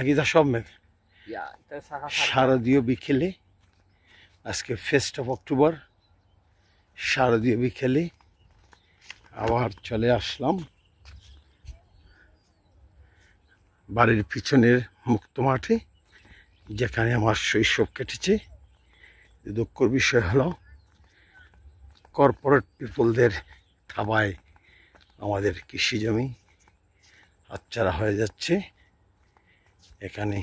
সব মেঘ। শারদীয় বিকেলে, আজকে 1 অক্টোবর, শারদীয় বিকেলে আবার চলে আসলাম বাড়ির পিছনের মুক্ত মাঠে, যেখানে আমার শৈশব কেটেছে। দুঃখের বিষয় হলো কর্পোরেট পিপলদের থাবায় আমাদের কৃষি জমি হাতছাড়া হয়ে যাচ্ছে। এখানে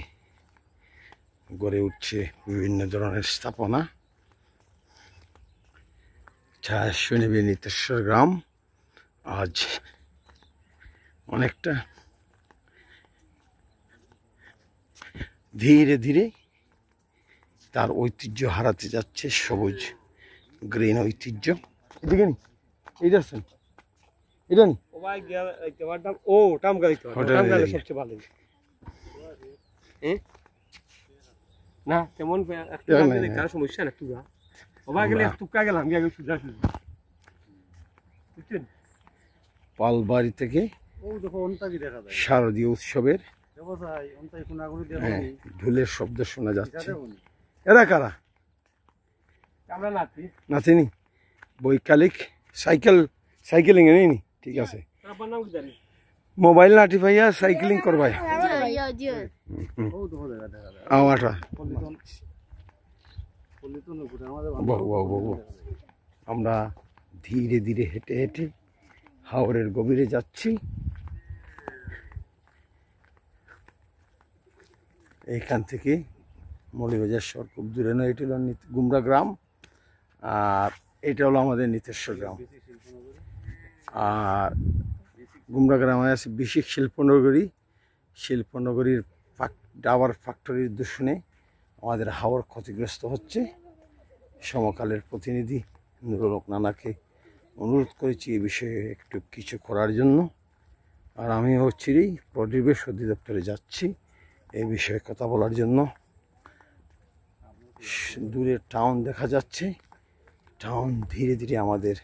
গড়ে উঠছে বিভিন্ন ধরনের স্থাপনা। ছায়াশনিবী নিতেশ্বর গ্রাম আজ অনেকটা ধীরে ধীরে তার ঐতিহ্য হারাতে যাচ্ছে। সবুজ গ্রিন ঐতিহ্য। এদিকে নি এই দেখছেন, এটা নি সবচেয়ে ভালো না, তেমন সমস্যা না। তুগা ওবা গেলে তুকা গেলাম গিয়ে সুজা সুজা বুঝছেন। পালবাড়ি থেকে শারদীয় উৎসবের ঢোলের শব্দ শোনা যাচ্ছে। এরা কারা? আমরা নাচি নাচিনি বৈকালিক সাইকেলিং এ নি। ঠিক আছে, মোবাইল নাটি ভাইয়া সাইকেলিং করবাই। আমরা ধীরে ধীরে হেঁটে হেঁটে হাওরের গভীরে যাচ্ছি। এইখান থেকে মৌলভীবাজার শহর খুব দূরে নয়। এটি হলো গুমরা গ্রাম, আর এটা হলো আমাদের নিতেশ্বর গ্রাম। আর গুমরা গ্রামে আছে বিশেষ শিল্পনগরী। শিল্পনগরীর ডাবার ফ্যাক্টরির দূষণে আমাদের হাওর ক্ষতিগ্রস্ত হচ্ছে। সমকালের প্রতিনিধি নুরুল হক নানাকে অনুরোধ করেছি এই বিষয়ে একটু কিছু করার জন্য। আর আমিও চিরেই পরিবেশ অধিদপ্তরে যাচ্ছি এই বিষয়ে কথা বলার জন্য। দূরে টাউন দেখা যাচ্ছে। টাউন ধীরে ধীরে আমাদের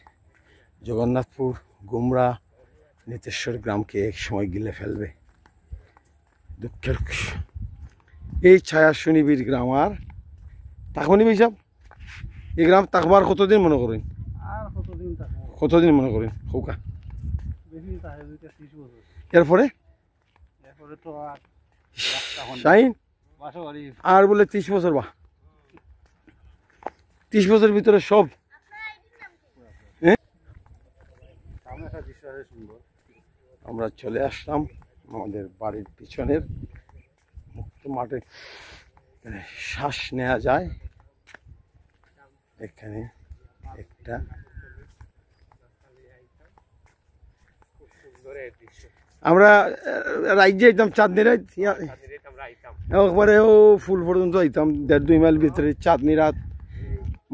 জগন্নাথপুর, গুমরা, নিতেশ্বর গ্রামকে এক সময় গিলে ফেলবে। দুঃখের এই ছায়াশনিবীর গ্রাম আর তাকনি ভাইসাব, এই গ্রাম তাকবার কতদিন মনে করেন? কতদিন মনে করেন হৌকা? এরপরে আর বলে 30 বছর, বা 30 বছর ভিতরে সব। আমরা চলে আসলাম আমাদের বাড়ির পিছনের মুক্ত মাঠে, শ্বাস নেওয়া যায়। এখানে একটা আমরা রাইজে যেতাম চাঁদনি রাত, একবারে ও ফুল পর্যন্ত আইতাম 1.5-2 মাইল ভিতরে। চাঁদনি রাত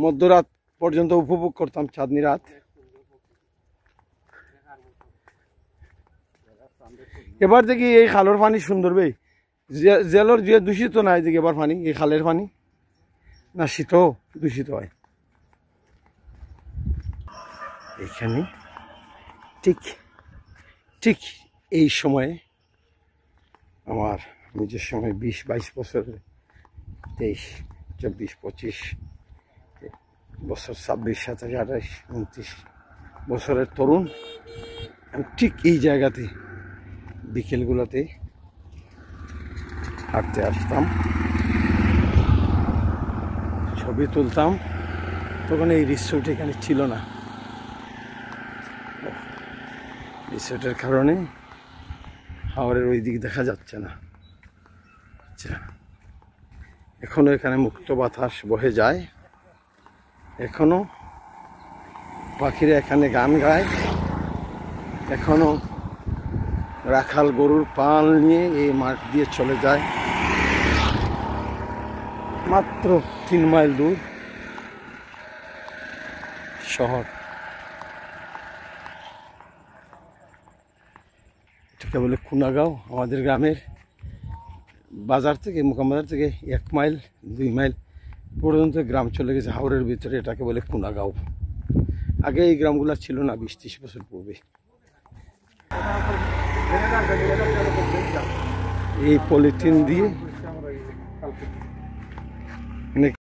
মধ্যরাত পর্যন্ত উপভোগ করতাম চাঁদনি রাত। এবার দেখি এই খালের পানি সুন্দর বে, জেলর যে দূষিত নাই দেখি এবার পানি, এই খালের পানি না শীত দূষিত হয়। এখানে ঠিক ঠিক এই সময়ে আমার নিজের সময় 20-22 বছর, 23, 24, 25 বছর, 26, 27, 28, 29 বছরের তরুণ। আমি ঠিক এই জায়গাতে বিকেলগুলোতে হাঁটতে আসতাম, ছবি তুলতাম। তখন এই রিসোর্ট এখানে ছিল না। রিসোর্টের কারণে হাওরের ওই দিক দেখা যাচ্ছে না। আচ্ছা, এখনো এখানে মুক্ত বাতাস বহে যায়। এখনো পাখিরা এখানে গান গায়। এখনো রাখাল গরুর পাল নিয়ে এই মাঠ দিয়ে চলে যায়। মাত্র 3 মাইল দূর শহর। এটাকে বলে কুনাগাঁও। আমাদের গ্রামের বাজার থেকে, মোকাম বাজার থেকে 1 মাইল 2 মাইল পর্যন্ত গ্রাম চলে গেছে হাওরের ভিতরে। এটাকে বলে কুনাগাঁও। আগে এই গ্রামগুলো ছিল না 20-30 বছর পূর্বে। এই পলিথিন দিয়ে